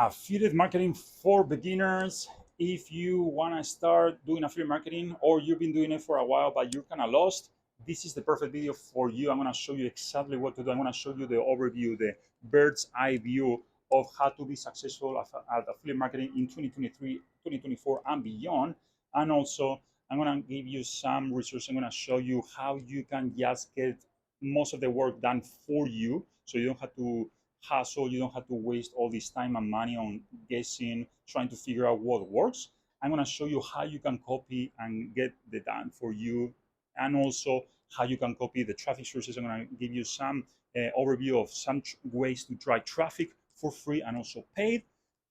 Affiliate marketing for beginners. If you want to start doing affiliate marketing or you've been doing it for a while but you're kind of lost, this is the perfect video for you. I'm going to show you exactly what to do. I'm going to show you the overview, the bird's eye view of how to be successful at affiliate marketing in 2023, 2024, and beyond. And also, I'm going to give you some resources. I'm going to show you how you can just get most of the work done for you so you don't have to hassle. You don't have to waste all this time and money on guessing, trying to figure out what works. I'm going to show you how you can copy and get the done for you, and also how you can copy the traffic sources. I'm going to give you some overview of some ways to drive traffic for free and also paid,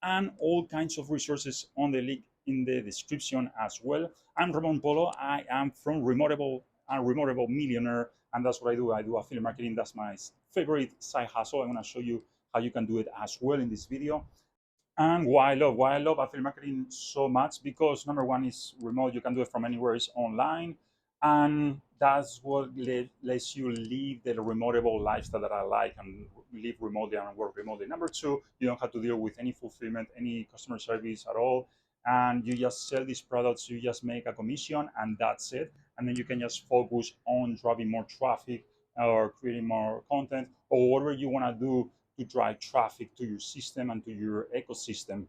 and all kinds of resources on the link in the description as well. I'm Ramon Polo. I am from Remotable, a Remotable Millionaire, and that's what I do. I do affiliate marketing. That's my favorite side hustle. I'm going to show you how you can do it as well in this video. And why I love affiliate marketing so much, because number one is remote. You can do it from anywhere. It's online, and that's what lets you live the remotable lifestyle that I like, and live remotely and work remotely. Number two, you don't have to deal with any fulfillment, any customer service at all, and you just sell these products. You just make a commission, and that's it. And then you can just focus on driving more traffic or creating more content or whatever you want to do to drive traffic to your system and to your ecosystem.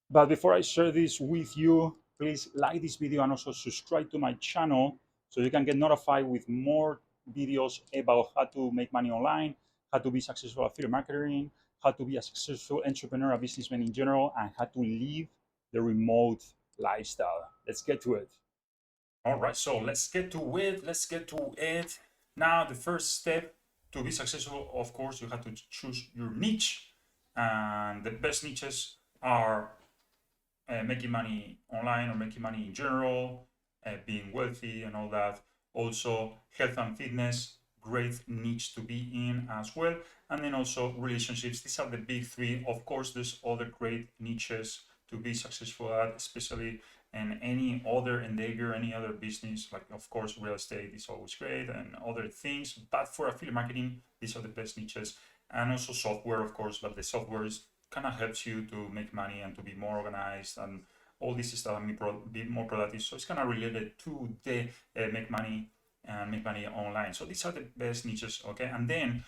But before I share this with you, please like this video and also subscribe to my channel so you can get notified with more videos about how to make money online, how to be successful affiliate marketing, how to be a successful entrepreneur, a businessman in general, and how to live the remote lifestyle. Let's get to it. All right, so let's get to it. Let's get to it. Now, the first step to be successful, of course, you have to choose your niche. And the best niches are making money online or making money in general, being wealthy and all that. Also, health and fitness, great niche to be in as well. And then also relationships. These are the big three. Of course, there's other great niches to be successful at, especially in any other endeavor, any other business. Like, of course, real estate is always great and other things. But for affiliate marketing, these are the best niches. And also software, of course, but the software is kind of helps you to make money and to be more organized and all this stuff and be more productive. So it's kind of related to the make money and make money online. So these are the best niches, okay? And then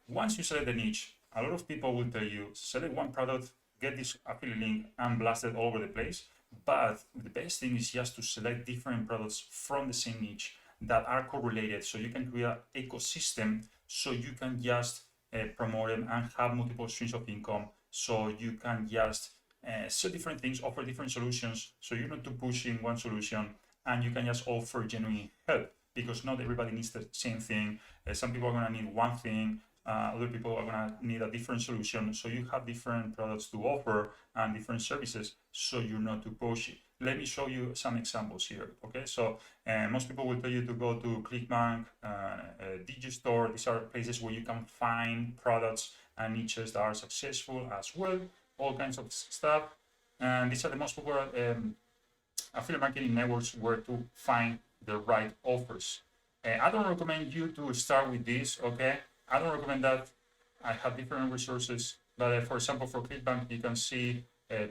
once you select the niche, a lot of people will tell you, select one product, get this affiliate link and blast it all over the place. But the best thing is just to select different products from the same niche that are correlated, so you can create an ecosystem, so you can just promote them and have multiple streams of income. So you can just sell different things, offer different solutions, so you're not too pushing one solution, and you can just offer genuine help, because not everybody needs the same thing. Some people are going to need one thing, other people are going to need a different solution. So you have different products to offer and different services, so you're not too pushy. Let me show you some examples here. Okay, so most people will tell you to go to ClickBank, Digistore. These are places where you can find products and niches that are successful as well, all kinds of stuff. And these are the most popular affiliate marketing networks where to find the right offers. I don't recommend you to start with this, okay? I don't recommend that. I have different resources, but for example, for ClickBank, you can see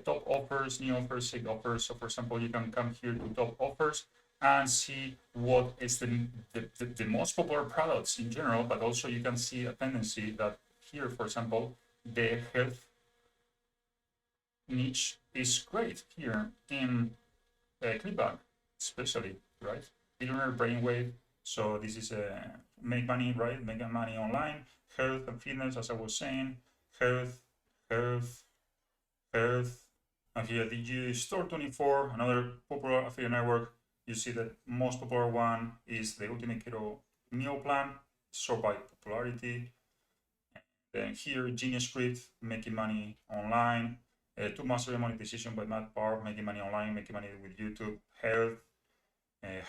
top offers, new offers, save offers. So for example, you can come here to top offers and see what is the most popular products in general, but also you can see a tendency that here, for example, the health niche is great here in ClickBank, especially, right? Billionaire brainwave. So this is make money, right? Making money online, health and fitness, as I was saying, health, health, health. And here, Digistore24, another popular affiliate network. You see that most popular one is the Ultimate Keto Meal Plan, sort by popularity. Then here, Genius Script, making money online. To Master Your Monetization by Matt Barr, making money online, making money with YouTube,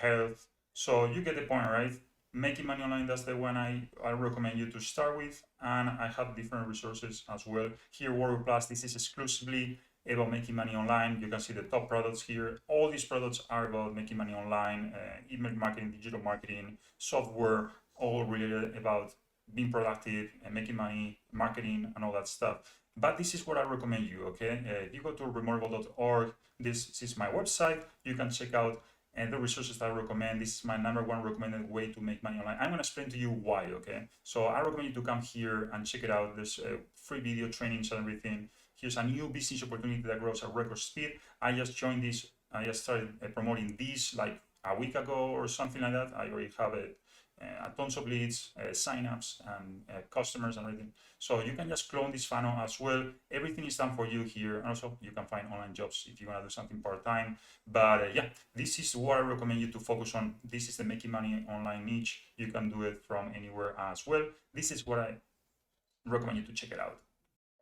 health. So you get the point, right? Making money online, that's the one I recommend you to start with. And I have different resources as well. Here, Warrior Plus, this is exclusively about making money online. You can see the top products here. All these products are about making money online, email marketing, digital marketing, software, all related about being productive and making money, marketing, and all that stuff. But this is what I recommend you, okay? If you go to remoreable.org, this is my website. You can check out the resources that I recommend. This is my #1 recommended way to make money online. I'm gonna explain to you why, okay? So I recommend you to come here and check it out. There's free video trainings and everything. Here's a new business opportunity that grows at record speed. I just joined this. I just started promoting this like a week ago or something like that. I already have it. Tons of leads, signups, and customers and everything. So you can just clone this funnel as well. Everything is done for you here. And also you can find online jobs if you want to do something part-time. But yeah, this is what I recommend you to focus on. This is the making money online niche. You can do it from anywhere as well. This is what I recommend you to check it out.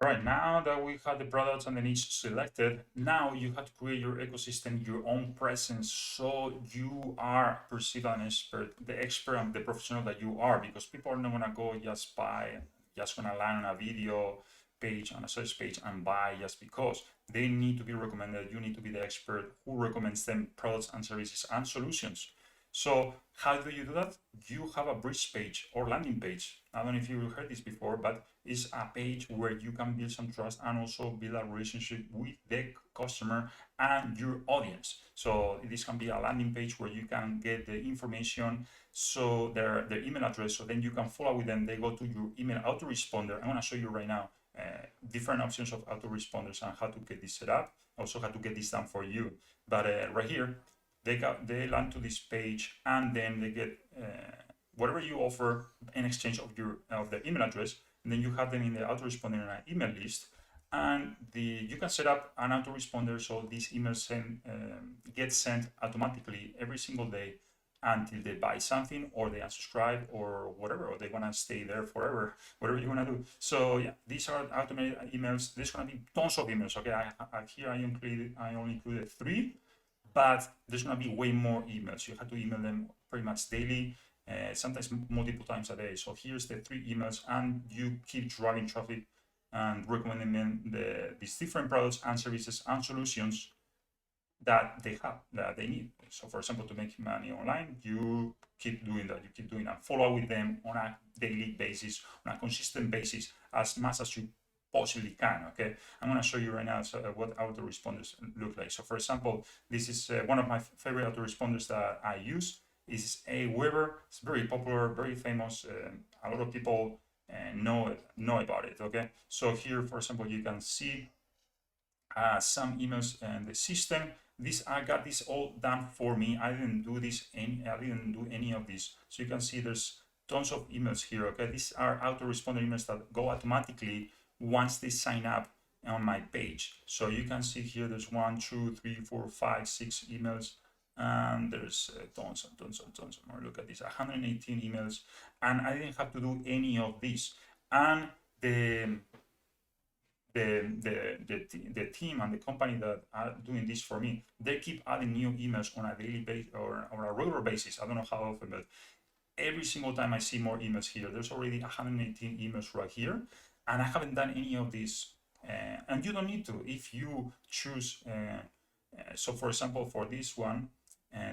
All right, now that we have the products and the niche selected, now you have to create your ecosystem, your own presence, so you are perceived an expert, the expert and the professional that you are, because people are not gonna go just gonna land on a video page, on a search page and buy just because. They need to be recommended. You need to be the expert who recommends them products and services and solutions. So how do you do that? You have a bridge page or landing page. I don't know if you heard this before, but it's a page where you can build some trust and also build a relationship with the customer and your audience. So this can be a landing page where you can get the information, so their email address, so then you can follow with them. They go to your email autoresponder. I'm going to show you right now different options of autoresponders and how to get this set up, also how to get this done for you. But right here, they land to this page and then they get whatever you offer in exchange of the email address, and then you have them in the autoresponder in an email list, and you can set up an autoresponder so these emails get sent automatically every single day until they buy something or they unsubscribe or whatever, or they want to stay there forever, whatever you want to do. So yeah, these are automated emails. There's going to be tons of emails. Okay, here I only included 3, but there's going to be way more emails. You have to email them pretty much daily, sometimes multiple times a day. So here's the 3 emails, and you keep driving traffic and recommending them these different products and services and solutions that they need. So for example, to make money online, you keep doing that. You keep doing that. Follow with them on a daily basis, on a consistent basis, as much as you possibly can. Okay, I'm going to show you right now what autoresponders look like. So for example, this is one of my favorite autoresponders that I use. Is Aweber. It's very popular, very famous. A lot of people know about it. Okay, so here, for example, you can see some emails in the system. I got this all done for me. I didn't do any of this. So you can see there's tons of emails here. Okay, these are autoresponder emails that go automatically once they sign up on my page. So you can see here there's 1, 2, 3, 4, 5, 6 emails, and there's tons and tons and tons more. Look at this, 118 emails, and I didn't have to do any of this. And the team and the company that are doing this for me, they keep adding new emails on a daily basis or on a regular basis. I don't know how often, but every single time I see more emails here. There's already 118 emails right here, and I haven't done any of these. And you don't need to if you choose. So for example, for this one,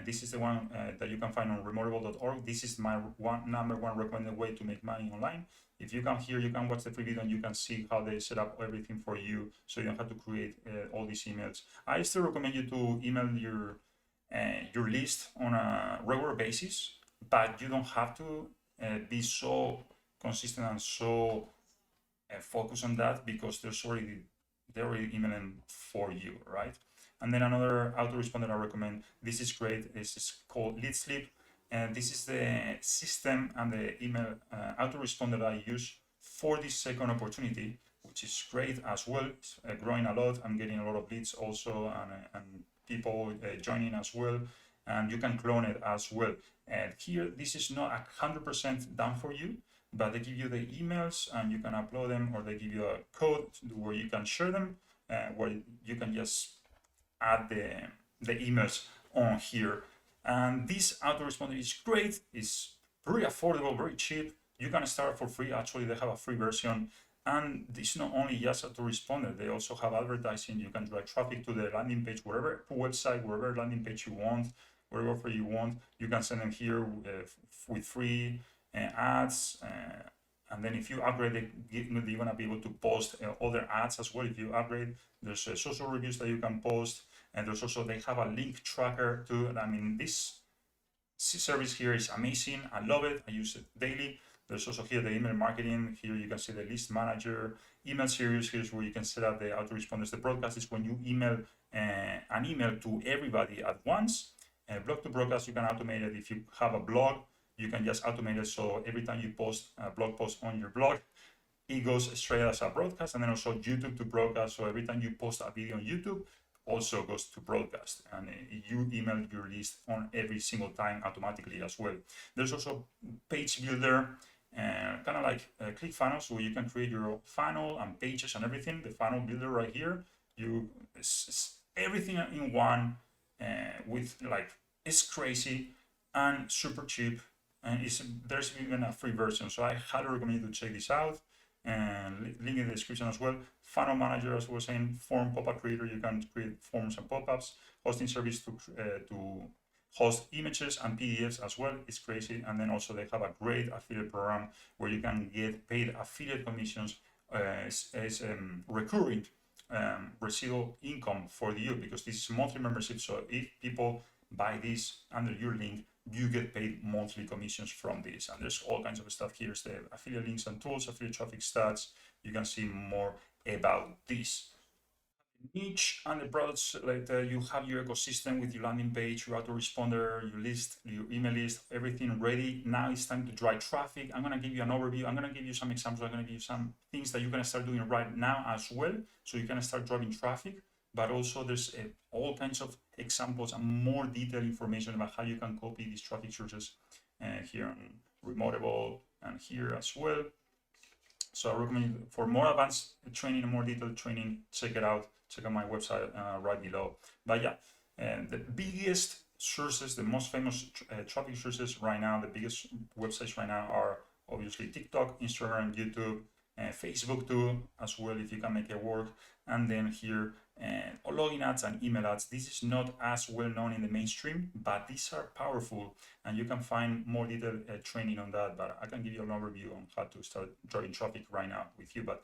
this is the one that you can find on remoreable.org. This is my #1 recommended way to make money online. If you come here, you can watch the free video and you can see how they set up everything for you, so you don't have to create all these emails. I still recommend you to email your list on a regular basis, but you don't have to be so consistent and so focused on that, because they're already emailing for you, right? And then another autoresponder I recommend. This is great. This is called LeadSlip, and this is the system and the email autoresponder that I use for this second opportunity, which is great as well. It's growing a lot. I'm getting a lot of leads also, and people joining as well. And you can clone it as well. And here, this is not 100% done for you, but they give you the emails and you can upload them, or they give you a code where you can share them, where you can just add the emails on here. And this autoresponder is great. It's very affordable, very cheap. You can start for free. Actually, they have a free version. And it's not only just autoresponder, they also have advertising. You can drive traffic to the landing page, wherever website, wherever landing page you want, wherever you want. You can send them here with free ads And then if you upgrade, you're gonna be able to post other ads as well. If you upgrade, there's social reviews that you can post, and there's also, they have a link tracker too. I mean, this service here is amazing. I love it. I use it daily. There's also here the email marketing. Here you can see the list manager, email series. Here's where you can set up the autoresponders. The broadcast is when you email an email to everybody at once. Blog to broadcast, you can automate it. If you have a blog, you can just automate it. So every time you post a blog post on your blog, it goes straight as a broadcast. And then also YouTube to broadcast. So every time you post a video on YouTube, also goes to broadcast, and you email your list on every single time automatically as well. There's also page builder, kind of like ClickFunnels, where you can create your funnel and pages and everything. The funnel builder right here, it's everything in one, with like, it's crazy and super cheap, and there's even a free version. So I highly recommend you to check this out, and link in the description as well. Funnel manager, as we were saying, form pop-up creator, you can create forms and pop-ups. Hosting service to host images and PDFs as well. It's crazy. And then also they have a great affiliate program where you can get paid affiliate commissions as recurring residual income for you, because this is monthly membership. So if people buy this under your link, you get paid monthly commissions from this. And there's all kinds of stuff. Here's the affiliate links and tools, affiliate traffic stats. You can see more about this. Niche and the products, like you have your ecosystem with your landing page, your autoresponder, your list, your email list, everything ready. Now it's time to drive traffic. I'm going to give you an overview. I'm going to give you some examples. I'm going to give you some things that you're going to start doing right now as well, so you can start driving traffic. But also there's all kinds of examples and more detailed information about how you can copy these traffic sources here on Remotable and here as well. So I recommend, for more advanced training and more detailed training, check it out. Check out my website right below. But yeah, the biggest sources, the most famous traffic sources right now, the biggest websites right now are obviously TikTok, Instagram, YouTube, Facebook too, as well, if you can make it work. And then here, login ads and email ads. This is not as well known in the mainstream, but these are powerful, and you can find more detailed training on that. But I can give you an overview on how to start driving traffic right now with you. But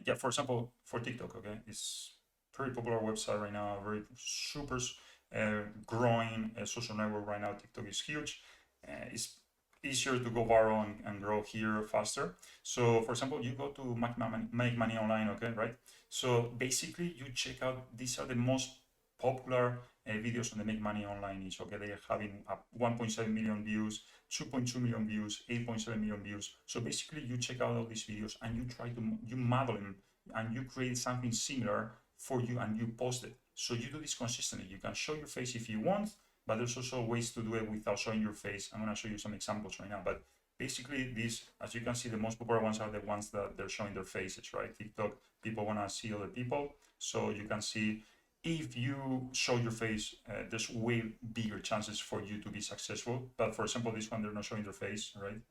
yeah, for example, for TikTok, okay, it's pretty popular website right now, very super growing social network right now. TikTok is huge. It's easier to go viral and grow here faster. So for example, you go to Make Money Online, okay, right? So basically you check out, these are the most popular videos on the Make Money Online niche, okay? They are having 1.7 million views, 2.2 million views, 8.7 million views. So basically you check out all these videos and you try to, you model them and you create something similar for you and you post it. So you do this consistently. You can show your face if you want, but there's also ways to do it without showing your face. I'm going to show you some examples right now. But basically these, as you can see, the most popular ones are the ones that they're showing their faces, right? TikTok, people want to see other people. So you can see, if you show your face, there's way bigger chances for you to be successful. But for example, this one, they're not showing their face, right?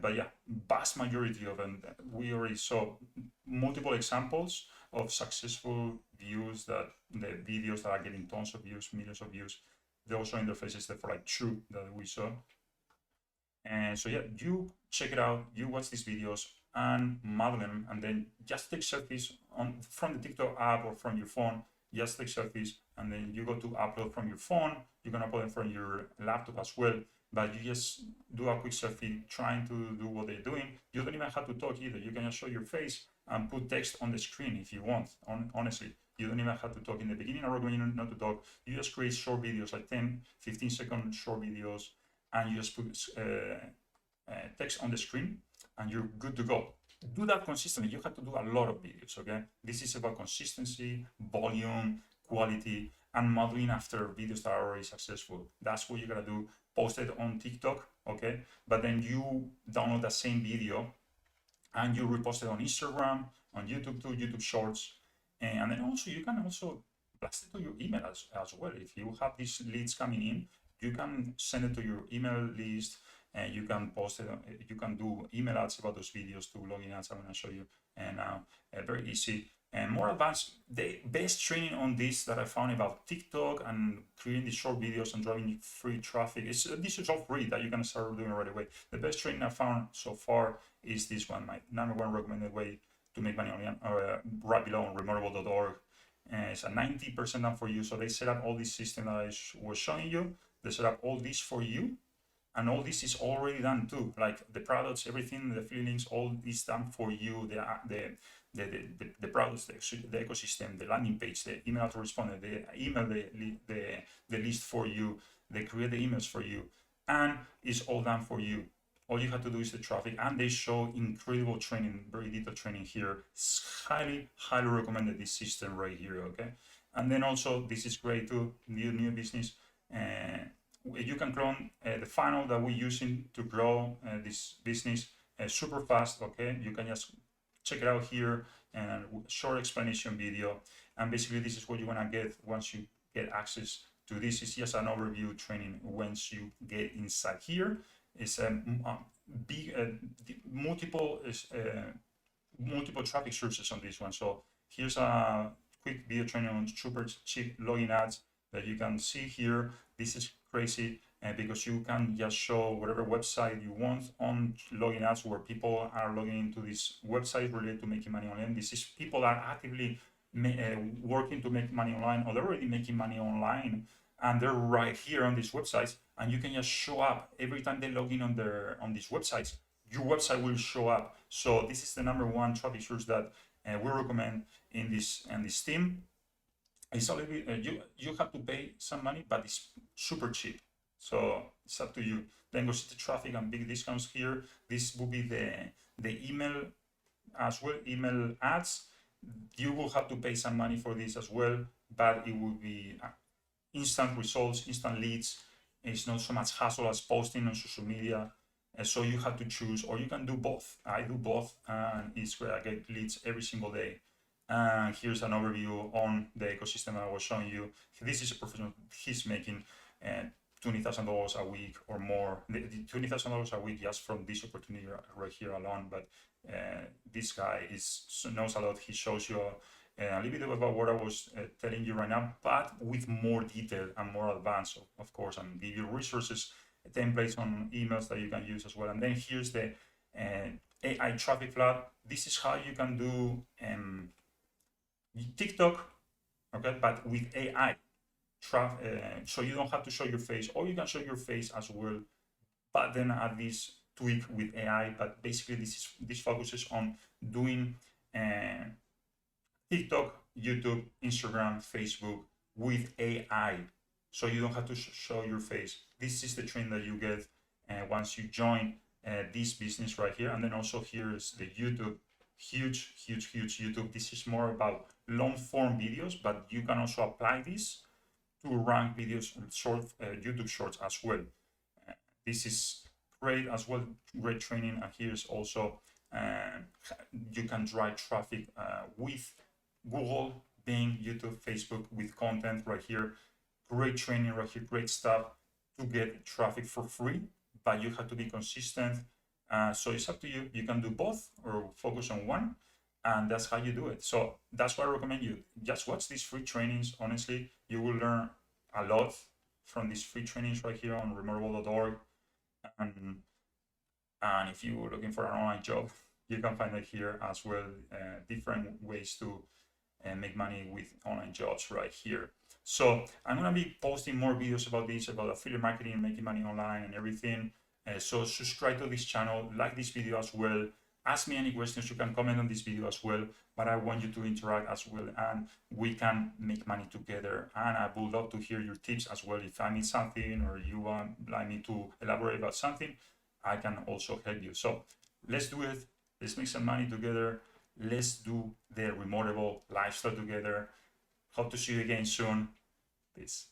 But yeah, vast majority of them, we already saw multiple examples of successful views, that the videos that are getting tons of views, millions of views, they're also in their faces, for like true that we saw. And so yeah, you check it out, you watch these videos and model them, and then just take selfies from the TikTok app or from your phone. Just take selfies, and then you go to upload from your phone. You can upload them from your laptop as well, but you just do a quick selfie trying to do what they're doing. You don't even have to talk either. You can just show your face and put text on the screen if you want. Honestly, you don't even have to talk in the beginning. I recommend you not to talk. You just create short videos, like 10-15 second short videos, and you just put text on the screen, and you're good to go. Do that consistently. You have to do a lot of videos, okay? This is about consistency, volume, quality, and modeling after videos that are already successful. That's what you gotta do. Post it on TikTok, okay? But then you download that same video and you repost it on Instagram, on YouTube too, YouTube Shorts. And then also, you can also blast it to your email as well. If you have these leads coming in, you can send it to your email list, and you can post it. You can do email ads about those videos to login ads. I'm going to show you now. Very easy. and more advanced. The best training on this that I found about TikTok and creating these short videos and driving free traffic. This is all free that you can start doing right away. The best training I found so far is this one, my #1 recommended way to make money online, right below on remoteable.org. It's a 90% done for you. So they set up all this system that I was showing you. They set up all this for you. And all this is already done too, like the products, everything, the feelings, all this done for you. The products, the ecosystem, the landing page, the email autoresponder, the email, the list for you, they create the emails for you, and it's all done for you. All you have to do is the traffic, and they show incredible training, very detailed training here. It's highly recommended, this system right here. Okay, and then also this is great too, new business. You can clone the funnel that we're using to grow this business super fast. Okay, you can just check it out here and short explanation video, and basically this is what you want to get once you get access to this. Is just an overview training. Once you get inside here, it's big multiple traffic sources on this one. So here's a quick video training on super cheap login ads that you can see here. This is crazy because you can just show whatever website you want on login ads, where people are logging into this website related to making money online. This is people are actively working to make money online, or they're already making money online, and they're right here on these websites, and you can just show up every time they log in on these websites. Your website will show up. So this is the #1 traffic source that we recommend in this team. It's a little bit, you have to pay some money, but it's super cheap. So it's up to you. Then go see the traffic and big discounts here. This will be the email as well, email ads. You will have to pay some money for this as well, but it will be instant results, instant leads. It's not so much hassle as posting on social media. So you have to choose, or you can do both. I do both, and it's where I get leads every single day. And here's an overview on the ecosystem that I was showing you. This is a professional. He's making $20,000 a week or more. $20,000 a week just from this opportunity right here alone. But this guy knows a lot. He shows you a little bit about what I was telling you right now, but with more detail and more advanced, of course, and give you resources, templates on emails that you can use as well. And then here's the AI traffic flood. This is how you can do TikTok, okay, but with AI. So you don't have to show your face, or you can show your face as well, but then add this tweak with AI. But basically this focuses on doing TikTok, YouTube, Instagram, Facebook with AI. So you don't have to show your face. This is the trend that you get once you join this business right here. And then also here is the YouTube. Huge YouTube. This is more about long form videos, but you can also apply this to rank videos and short YouTube shorts as well. This is great as well, great training. And here's also you can drive traffic with Google, Bing, YouTube, Facebook with content right here. Great training right here, great stuff to get traffic for free, but you have to be consistent. So it's up to you. You can do both or focus on one, and that's how you do it. So that's why I recommend you just watch these free trainings. Honestly, you will learn a lot from these free trainings right here on remoteable.org. And if you're looking for an online job, you can find it here as well. Different ways to make money with online jobs right here. So I'm gonna be posting more videos about this, about affiliate marketing, making money online, and everything. So subscribe to this channel, like this video as well. Ask me any questions. You can comment on this video as well, but I want you to interact as well, and we can make money together. And I would love to hear your tips as well. If I need something, or you want like me to elaborate about something, I can also help you. So let's do it. Let's make some money together. Let's do the remoteable lifestyle together. Hope to see you again soon. Peace.